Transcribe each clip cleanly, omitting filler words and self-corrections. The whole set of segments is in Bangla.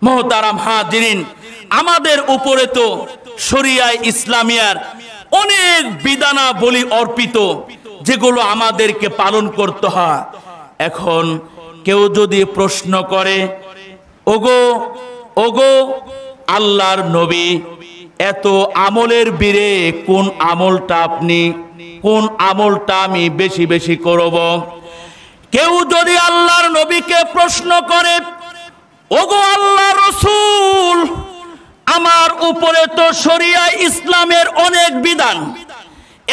মোহতারাম হাজিরিন, আমাদের উপরে তো শরিয়ায়ে ইসলামিয়ার অনেক বিধানাবলী অর্পিত, যেগুলো আমাদেরকে পালন করতে হয়। এখন কেউ যদি প্রশ্ন করে, ওগো ওগো আল্লাহর নবী, এত আমলের বীরে কোন আমলটা আমি বেশি বেশি করব? কেউ যদি আল্লাহর নবীকে প্রশ্ন করে, ওগো আল্লাহর রাসূল, আমার উপরে তো শরিয়ায়ে ইসলামের অনেক বিধান,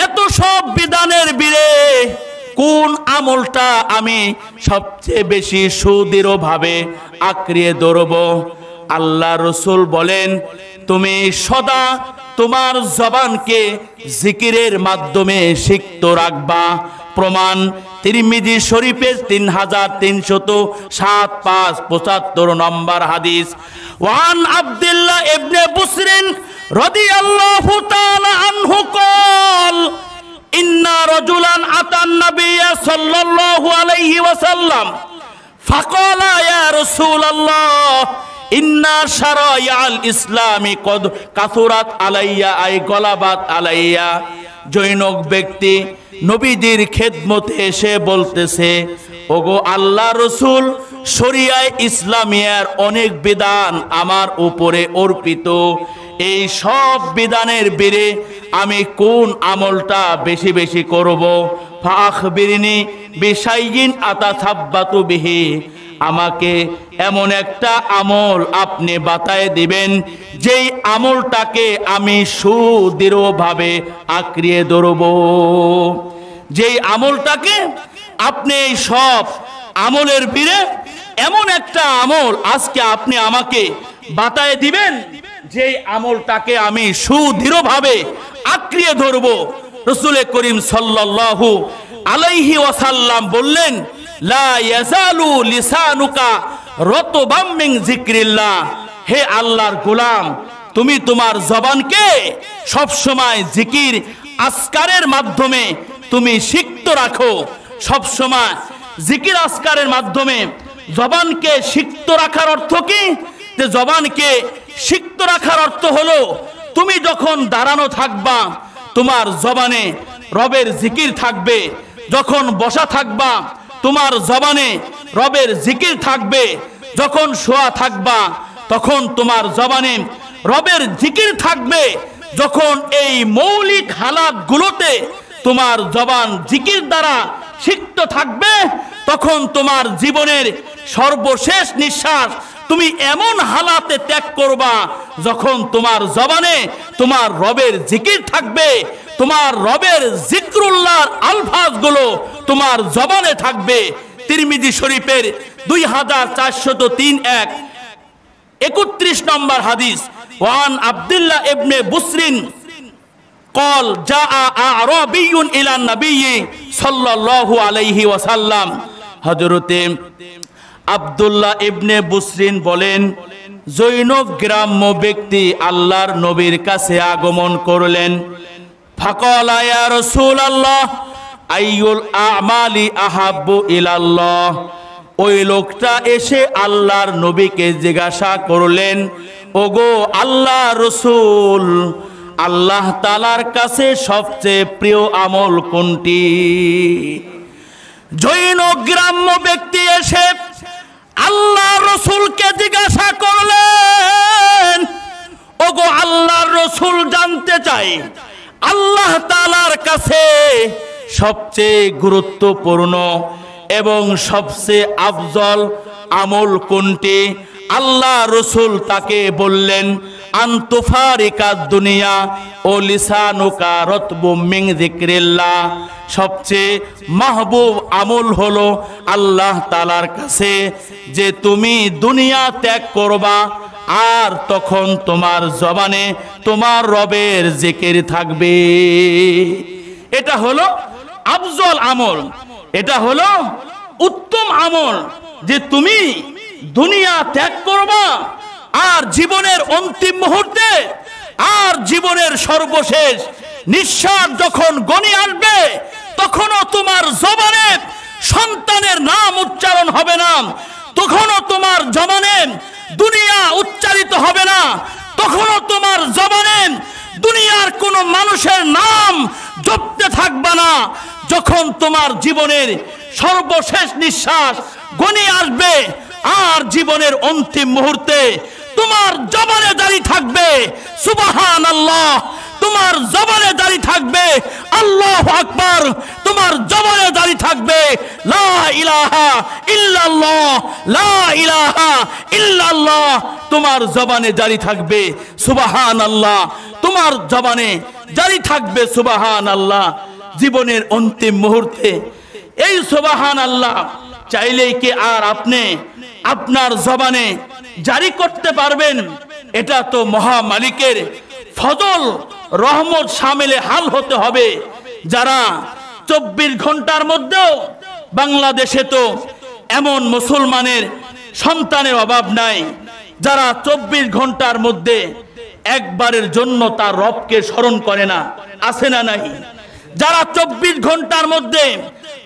এত সব বিধানের বীরে কোন আমলটা আমি সবচেয়ে বেশি সুদৃঢ়ভাবে আঁকড়িয়ে ধরব? আল্লাহর রাসূল বলেন, তুমি সদা তোমার জবানকে জিকিরের মাধ্যমে সিক্ত রাখবা। প্রমাণ তিরমিজি শরীফের 3375 নম্বর হাদিস। ওয়ান আব্দুল্লাহ ইবনে বুসরিন রাদিয়াল্লাহু তাআলা আনহু قال ইন্না রাজুলান আতান নাবিয়্য সাল্লাল্লাহু আলাইহি ওয়াসাল্লাম ফাকালা ইয়া রাসূলুল্লাহ ইন্না শারাইআল ইসলামি কদ কাসুরাত আলাইয়া আই গলাবাত আলাইয়া। জৈনক ব্যক্তি নবীজির খেদমতে এসে বলতেছে, ওগো আল্লাহর রাসূল, শরিয়ায়ে ইসলামিয়ার অনেক বিধান আমার উপরে অর্পিত, এই সব বিধানের বীরে আমি কোন আমলটা বেশি বেশি করব? ফাখবিরনি বিশাইইন আতাসাব্বাতু বিহি, আমাকে এমন একটা আমল আপনি বাতায় দিবেন যেই আমলটাকে আমি সুদৃঢ়ভাবে আঁকড়িয়ে ধরব। যেই আমলটাকে আপনি এই সব আমলের বীরে এমন একটা আমল আজকে আপনি আমাকে বাতায় দিবেন যেই আমলটাকে আমি সুদৃঢ়ভাবে আঁকড়িয়ে ধরব। রাসূল করিম সাল্লাল্লাহু আলাইহি ওয়াসাল্লাম বললেন, লা ইয়াজালু লিসানুকা রাতবাম মিন যিকরিল্লাহ, হে আল্লাহর গোলাম, তুমি তোমার জবানকে সব সময় জিকির আসকারের মাধ্যমে তুমি সিক্ত রাখো। সব সময় জিকির আসকারের মাধ্যমে জবানকে সিক্ত রাখার অর্থ কি? যে জবানকে সিক্ত রাখার অর্থ হলো, তুমি যখন দাঁড়ানো থাকবা তোমার জবানে রবের জিকির থাকবে, যখন বসা থাকবা তোমার জবানে রবের জিকির থাকবে, যখন শোয়া থাকবা তখন তোমার জবানে রবের জিকির থাকবে। যখন এই মৌলিক হালাতগুলোতে তোমার জবান জিকির দ্বারা সিক্ত থাকবে, তখন তোমার জীবনের সর্বশেষ নিঃশ্বাস তুমি এমন হালাতে ত্যাগ করবা যখন তোমার জবানে তোমার রবের জিকির থাকবে, তোমার রবের জিক্রুল্লাহর আলফাজগুলো তোমার জবানে থাকবে। তিরমিজি শরীফের 2403 নম্বর হাদিস। ওয়ান আব্দুল্লাহ ইবনে বুসরিন قال جاء اعرابي الى النبي صلى الله عليه وسلم, হযরতে আব্দুল্লাহ ইবনে বুসরিন বলেন, জৈনক গ্রাম্য ব্যক্তি আল্লাহর নবীর কাছে আগমন করলেন। ফাকালা ইয়া রাসূলুল্লাহ আইয়ুল আমালি আহাব্বু ইলাল্লাহ, ওই লোকটা এসে আল্লাহর নবীকে জিজ্ঞাসা করলেন, ওগো আল্লাহর রাসূল, আল্লাহ তাআলার কাছে সবচেয়ে প্রিয় আমল কোনটি? জৈনক গ্রাম্য ব্যক্তি এসে আল্লাহর রাসূলকে জিজ্ঞাসা করলেন, ওগো আল্লাহর রাসূল, জানতে চাই আল্লাহ তাআলার কাছে সবচেয়ে গুরুত্বপূর্ণ এবং সবচেয়ে আফজল আমল কোনটি? আল্লাহ রাসূল তাকে বললেন, আনতুফারিকাদ দুনিয়া ও লিসানুকা রাতবুম মিন যিকরিল্লাহ, সবচেয়ে মাহবুব আমল হলো আল্লাহ তাআলার কাছে যে তুমি দুনিয়া ত্যাগ করবা আর তখন তোমার জবানে তোমার রবের জিকির থাকবে। এটা হলো আফজল আমল, এটা হলো উত্তম আমল যে তুমি দুনিয়া ত্যাগ করবা আর জীবনের অন্তিম মুহূর্তে আর জীবনের সর্বশেষ নিঃশ্বাস যখন গনি আসবে তখনও তোমার জবানে সন্তানের নাম উচ্চারণ হবে না, তখনও তোমার জবানে দুনিয়া উচ্চারিত হবে না, তখনও তোমার জবানে দুনিয়ার কোনো মানুষের নাম জপতে থাকবে না। যখন তোমার জীবনের সর্বশেষ নিঃশ্বাস ঘনিয়ে আসবে আর জীবনের অন্তিম মুহূর্তে তোমার জবানে জারি থাকবে সুবহানাল্লাহ, তোমার জবানে জারি থাকবে আল্লাহু আকবার, তোমার জবানে জারি থাকবে লা ইলাহা ইল্লাল্লাহ, লা ইলাহা ইল্লাল্লাহ, তোমার জবানে জারি থাকবে সুবহানাল্লাহ, তোমার জবানে জারি থাকবে সুবহানাল্লাহ। জীবনের অন্তিম মুহূর্তে এই সুবহানাল্লাহ চাইলেই কি আর আপনি আপনার জবানে জারি করতে পারবেন? এটা তো মহা মালিকের ফজল রহমত শামিলে হাল হতে হবে। যারা 24 ঘন্টার মধ্যেও, বাংলাদেশে তো এমন মুসলমানের সন্তানের অভাব নাই যারা 24 ঘন্টার মধ্যে একবারের জন্য তার রবকে স্মরণ করে না, আছে না নাই? যারা 24 ঘন্টার মধ্যে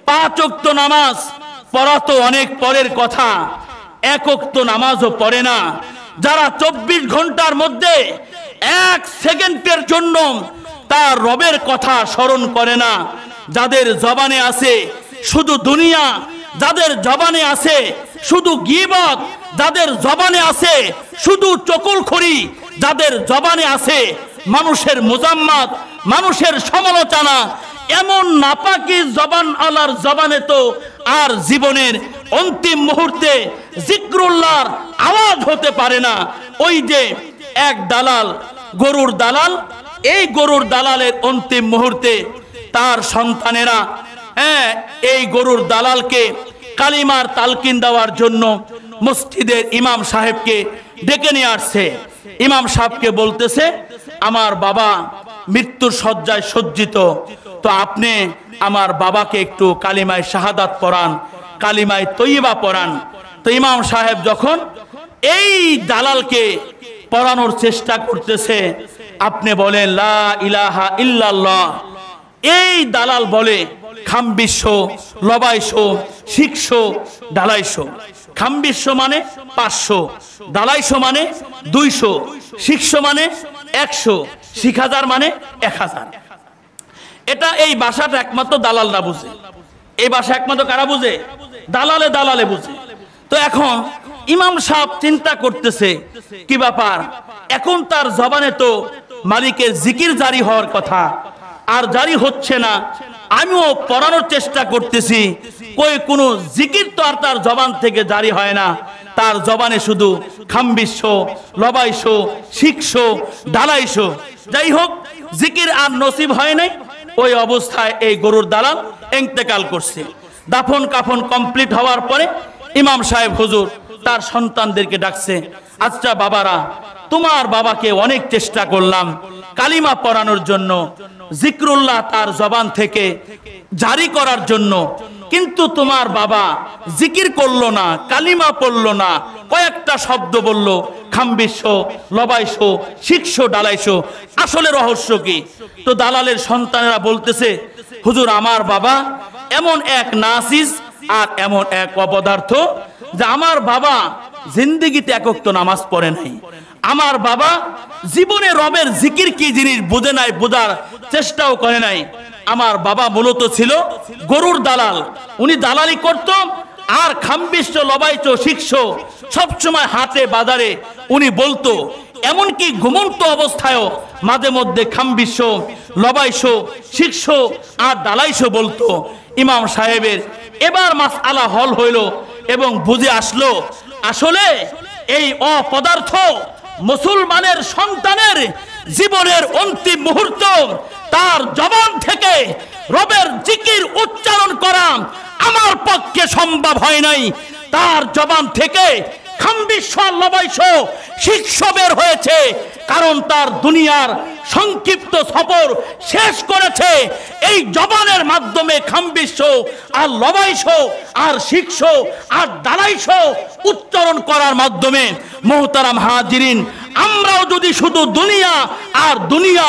5 ওয়াক্ত নামাজ পড়া তো অনেক পরের কথা, 1 ওয়াক্ত নামাজও পড়ে না। যারা 24 ঘন্টার মধ্যে 1 সেকেন্ডের জন্য তার রবের কথা স্মরণ করে না। যাদের জবানে আছে শুধু দুনিয়া, যাদের জবানে আছে শুধু গীবত, যাদের জবানে আছে শুধু চকুলখড়ি, যাদের জবানে আছে মানুষের মুজাম্মাত, মানুষের সমালোচনা, এমন নাপাকি জবান আলার জবানে তো আর জীবনের অন্তিম মুহূর্তে জিক্রুল্লাহর আওয়াজ হতে পারে না। ওই যে এক দালাল, গরুর দালাল, এই গরুর দালালের অন্তিম মুহূর্তে তার সন্তানেরা এই গরুর দালালকে কালিমার তালকিন দেওয়ার জন্য মসজিদের ইমাম সাহেবকে ডেকে নিয়ে আসছে। ইমাম সাহেবকে বলতেছে, আমার বাবা মৃত্যুর শয্যায় সজ্জিত, তো আপনি আমার বাবাকে একটু কালিমায় শাহাদাত পড়ান, কালিমায় তৈয়বা পড়ান। তো ইমাম সাহেব যখন এই দালালকে পড়ানোর চেষ্টা করতেছে, আপনি বলেন লা ইলাহা ইল্লাল্লাহ, এই দালাল বলে খামবিশ্ব, লবাইশো, শিখশো, ডালাইশো। খামবিশ্ব মানে 500, ডালাইশো মানে 200, শিখশো মানে 100, 1000 মানে 1000। এটা এই ভাষাটা একমাত্র দালালরা বুঝে। এই ভাষা একমাত্র কারা বুঝে? দালালে দালালে বুঝে। তো এখন ইমাম সাহেব চিন্তা করতেছে কি ব্যাপার, এখন তার জবানে তো মালিকের জিকির জারি হওয়ার কথা, আর জারি হচ্ছে না। আমিও পড়ানোর চেষ্টা করতেছি, কই কোনো জিকির তো আর তার জবান থেকে জারি হয় না। তার জবানে শুধু খামবিশ্ব, লবাইশো, শিখশো, ডালাইশো। যাই হোক, জিকির আর নসিব হয় নাই। ওই অবস্থায় এই গরুর দালাল ইন্তেকাল করছে। দাফন কাফন কমপ্লিট হওয়ার পরে ইমাম সাহেব হুজুর তার সন্তানদেরকে ডাকছে, আচ্ছা বাবারা, তোমার বাবাকে অনেক চেষ্টা করলাম কালিমা পড়ানোর জন্য, জিক্রুল্লাহ তার জবান থেকে জারি করার জন্য, কিন্তু তোমার বাবা জিকির করলো না, কালিমা পড়লো না, কয়েকটা শব্দ বললো খামবিশ্ব, লবাইশো, শিখশো, ডালাইশো। আসলে রহস্য কি? তো দালালের সন্তানেরা বলতেছে, হুজুর আমার বাবা এমন এক নাসিস আর এমন এক অপদার্থ যে আমার বাবা জিন্দেগিতে 1 ওয়াক্ত নামাজ পড়ে নাই, আমার বাবা জীবনে রবের জিকির কি জিনিস বুঝে নাই, বোঝার চেষ্টাও করে নাই। আমার বাবা মূলত ছিল গরুর দালাল, উনি দালালি করত, আর খামবিশ্ব, লবাইশো, শিখশো সবসময় হাটে বাজারে উনি বলতো। এমনকি ঘুমন্ত অবস্থায়ও মাঝে মধ্যে খামবিশ্ব, লবাইশো, শিখশো আর ডালাইশো বলতো। ইমাম সাহেবের এবার মাসআলা হল হইল এবং বুঝে আসলো, আসলে এই অপদার্থ মুসলমানের সন্তানের জীবনের অন্তিম মুহূর্ত তার জবান থেকে রবের জিকির উচ্চারণ করা আমার পক্ষে সম্ভব হয় নাই। তার জবান থেকে খামবিশ্ব, লবাইশো, শিখশো বের হয়েছে, কারণ তার দুনিয়ার সংক্ষিপ্ত সফর শেষ করেছে এই জবানের মাধ্যমে। খামবিশ্ব আর লবাইশো আর শিখশো আর ডালাইশো উচ্চারণ করার মাধ্যমে। মোহতারাম হাজিরিন, আমরাও যদি শুধু দুনিয়া আর দুনিয়া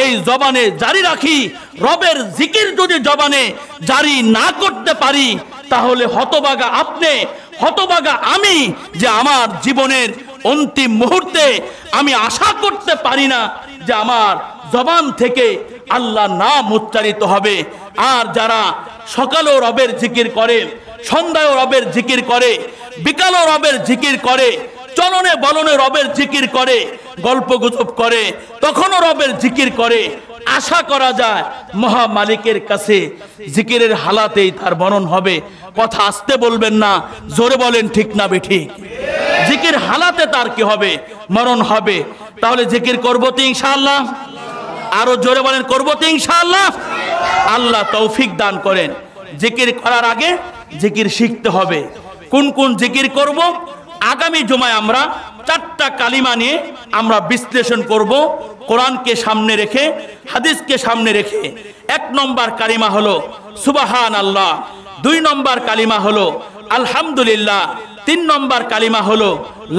এই জবানে জারি রাখি, রবের জিকির যদি জবানে জারি না করতে পারি, তাহলে হতভাগা আপনি, হতভাগা আমি, যে আমার জীবনের অন্তিম মুহূর্তে আমি আশা করতে পারি না যে আমার জবান থেকে আল্লাহ নাম উচ্চারিত হবে। আর যারা সকালেও রবের জিকির করে, সন্ধ্যায়ও রবের জিকির করে, বিকালও রবের জিকির করে, চলনে বলনে রবের জিকির করে, গল্প গুজব করে, তখনও রবের জিকির করে, আশা করা যায় মহা মালিকের কাছে জিকিরের হালাতেই তার মরণ হবে। কথা আস্তে বলবেন না, জোরে বলেন ঠিক না বেঠিক? জিকির হালাতে তার কি হবে? মরণ হবে। তাহলে জিকির করবো তো ইনশাআল্লাহ? আরো জোরে বলেন, করবো তো ইনশাআল্লাহ? আল্লাহ তৌফিক দান করেন। জিকির করার আগে জিকির শিখতে হবে। কোন কোন জিকির করব? আগামী জুমায় আমরা 4টা কালিমা নিয়ে আমরা বিশ্লেষণ করব, কোরআনকে সামনে রেখে, হাদিসকে সামনে রেখে। 1 নম্বর কালিমা হলো সুবহানাল্লাহ, 2 নম্বর কালিমা হলো আলহামদুলিল্লাহ, 3 নম্বর কালিমা হলো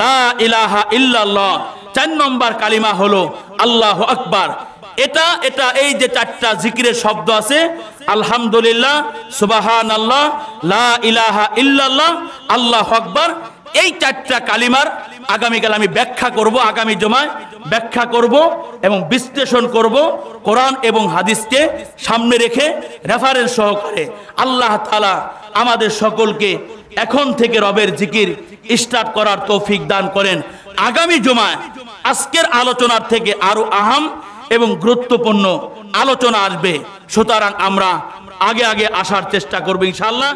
লা ইলাহা ইল্লাল্লাহ, 4 নম্বর কালিমা হলো আল্লাহু আকবার। এটা এই যে 4টা জিকিরের শব্দ আছে, আলহামদুলিল্লাহ, সুবহানাল্লাহ, লা ইলাহা ইল্লাল্লাহ, আল্লাহু আকবার, এই 4টা কালিমার আগামীকাল আমি ব্যাখ্যা করব, আগামী জুমায় ব্যাখ্যা করব এবং বিশ্লেষণ করব কোরআন এবং হাদিসকে সামনে রেখে রেফারেন্স সহকারে। আল্লাহ তাআলা আমাদের সকলকে এখন থেকে রবের জিকির স্টার্ট করার তৌফিক দান করেন। আগামী জুমায় আজকের আলোচনার থেকে আরো আহাম এবং গুরুত্বপূর্ণ আলোচনা আসবে, সুতরাং আমরা আগে আগে আসার চেষ্টা করব ইনশাআল্লাহ।